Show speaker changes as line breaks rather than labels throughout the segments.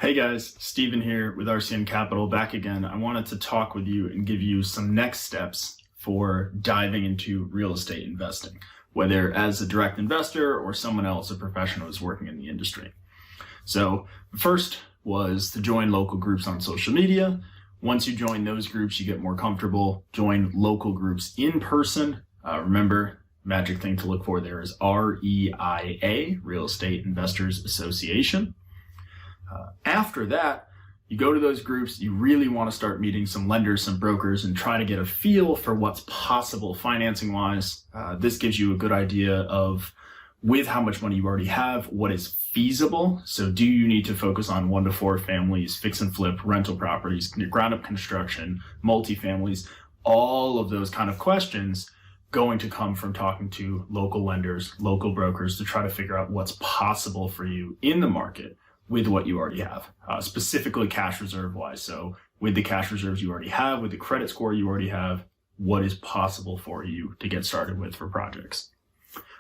Hey guys, Steven here with RCN Capital back again. I wanted to talk with you and give you some next steps for diving into real estate investing, whether as a direct investor or someone else, a professional who's working in the industry. So the first was to join local groups on social media. Once you join those groups, you get more comfortable. Join local groups in person. Remember, magic thing to look for there is REIA, Real Estate Investors Association. After that, you go to those groups, you really want to start meeting some lenders, some brokers, and try to get a feel for what's possible financing-wise. This gives you a good idea of, with how much money you already have, what is feasible. So do you need to focus on 1 to 4 families, fix and flip, rental properties, ground-up construction, multifamilies, all of those kind of questions going to come from talking to local lenders, local brokers to try to figure out what's possible for you in the market with what you already have, specifically cash reserve wise. So with the cash reserves you already have, with the credit score you already have, what is possible for you to get started with for projects.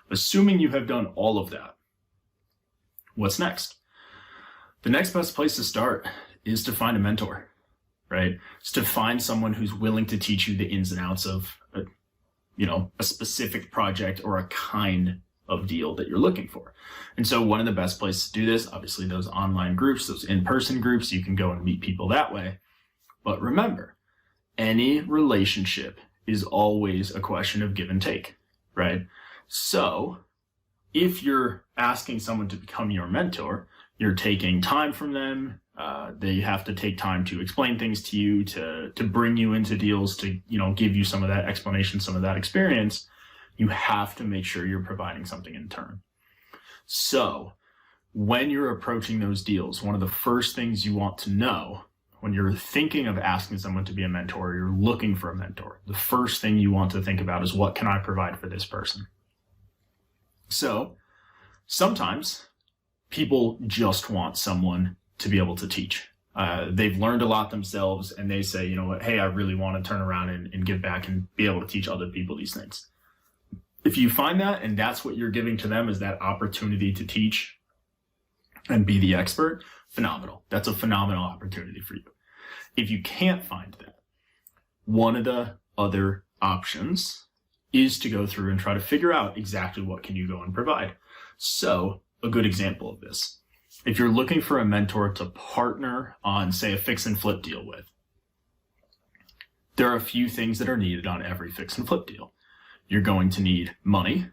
Assuming you have done all of that, what's next? The next best place to start is to find a mentor, right? It's to find someone who's willing to teach you the ins and outs of a specific project or a kind of deal that you're looking for. And so one of the best places to do this, obviously those online groups, those in-person groups, you can go and meet people that way. But remember, any relationship is always a question of give and take, right? So if you're asking someone to become your mentor, you're taking time from them. They have to take time to explain things to you, to bring you into deals, to give you some of that explanation, some of that experience. You have to make sure you're providing something in turn. So when you're approaching those deals, one of the first things you want to know when you're thinking of asking someone to be a mentor, you're looking for a mentor, the first thing you want to think about is, what can I provide for this person? So sometimes people just want someone to be able to teach. They've learned a lot themselves and they say, hey, I really want to turn around and give back and be able to teach other people these things. If you find that and that's what you're giving to them, is that opportunity to teach and be the expert, phenomenal. That's a phenomenal opportunity for you. If you can't find that, one of the other options is to go through and try to figure out exactly what can you go and provide. So a good example of this, if you're looking for a mentor to partner on, say, a fix and flip deal with, there are a few things that are needed on every fix and flip deal. You're going to need money.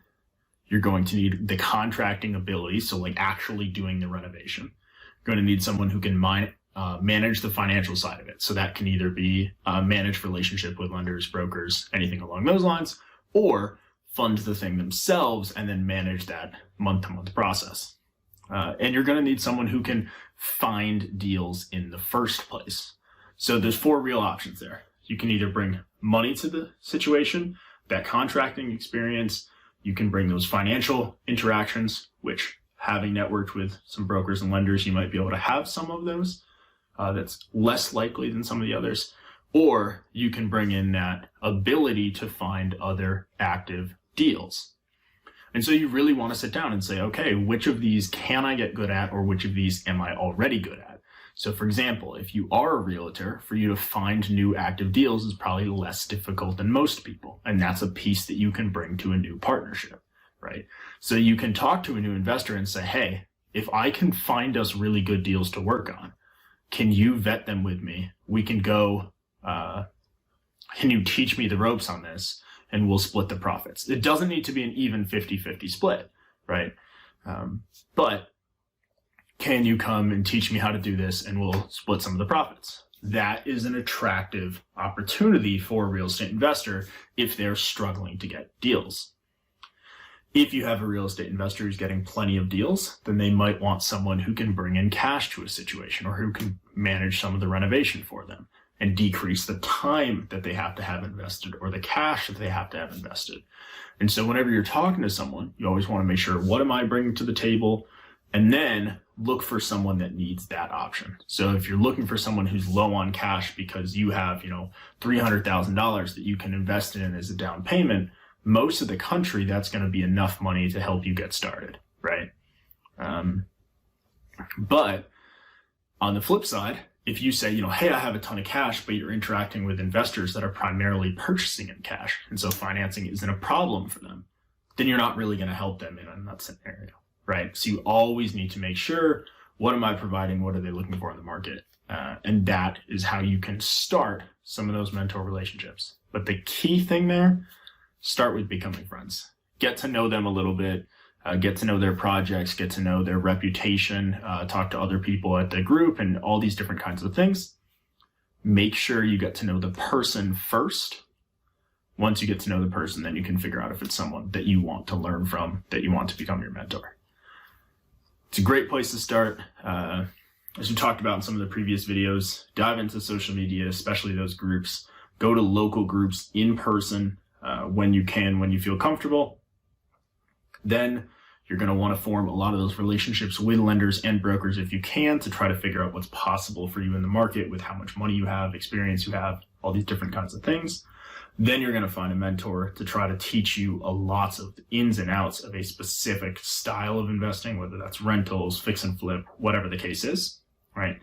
You're going to need the contracting ability, so like actually doing the renovation. You're going to need someone who can manage the financial side of it. So that can either be a managed relationship with lenders, brokers, anything along those lines, or fund the thing themselves and then manage that month-to-month process. And you're going to need someone who can find deals in the first place. So there's 4 real options there. You can either bring money to the situation, that contracting experience, you can bring those financial interactions, which, having networked with some brokers and lenders, you might be able to have some of those. That's less likely than some of the others. Or you can bring in that ability to find other active deals. And so you really want to sit down and say, okay, which of these can I get good at, or which of these am I already good at? So for example, if you are a realtor, for you to find new active deals is probably less difficult than most people. And that's a piece that you can bring to a new partnership, right? So you can talk to a new investor and say, hey, if I can find us really good deals to work on, can you vet them with me? We can go, can you teach me the ropes on this? And we'll split the profits. It doesn't need to be an even 50-50 split, right? But can you come and teach me how to do this and we'll split some of the profits? That is an attractive opportunity for a real estate investor if they're struggling to get deals. If you have a real estate investor who's getting plenty of deals, then they might want someone who can bring in cash to a situation or who can manage some of the renovation for them and decrease the time that they have to have invested or the cash that they have to have invested. And so whenever you're talking to someone, you always want to make sure, what am I bringing to the table? And then look for someone that needs that option. So if you're looking for someone who's low on cash because you have, $300,000 that you can invest in as a down payment, most of the country, that's going to be enough money to help you get started, right? But On the flip side, if you say, hey, I have a ton of cash, but you're interacting with investors that are primarily purchasing in cash, and so financing isn't a problem for them, then you're not really going to help them in that scenario, right? So you always need to make sure, what am I providing? What are they looking for in the market? And that is how you can start some of those mentor relationships. But the key thing there, start with becoming friends. Get to know them a little bit. Get to know their projects, get to know their reputation, talk to other people at the group and all these different kinds of things. Make sure you get to know the person first. Once you get to know the person, then you can figure out if it's someone that you want to learn from, that you want to become your mentor. It's a great place to start. As we talked about in some of the previous videos, dive into social media, especially those groups. Go to local groups in person when you can, when you feel comfortable. Then you're going to want to form a lot of those relationships with lenders and brokers if you can, to try to figure out what's possible for you in the market with how much money you have, experience you have, all these different kinds of things. Then you're going to find a mentor to try to teach you a lot of the ins and outs of a specific style of investing, whether that's rentals, fix and flip, whatever the case is, right?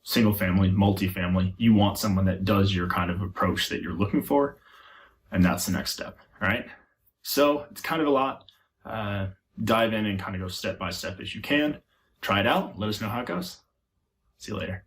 Single family, multifamily. You want someone that does your kind of approach that you're looking for. And that's the next step, right? So it's kind of a lot. Dive in and kind of go step by step as you can. Try it out. Let us know how it goes. See you later.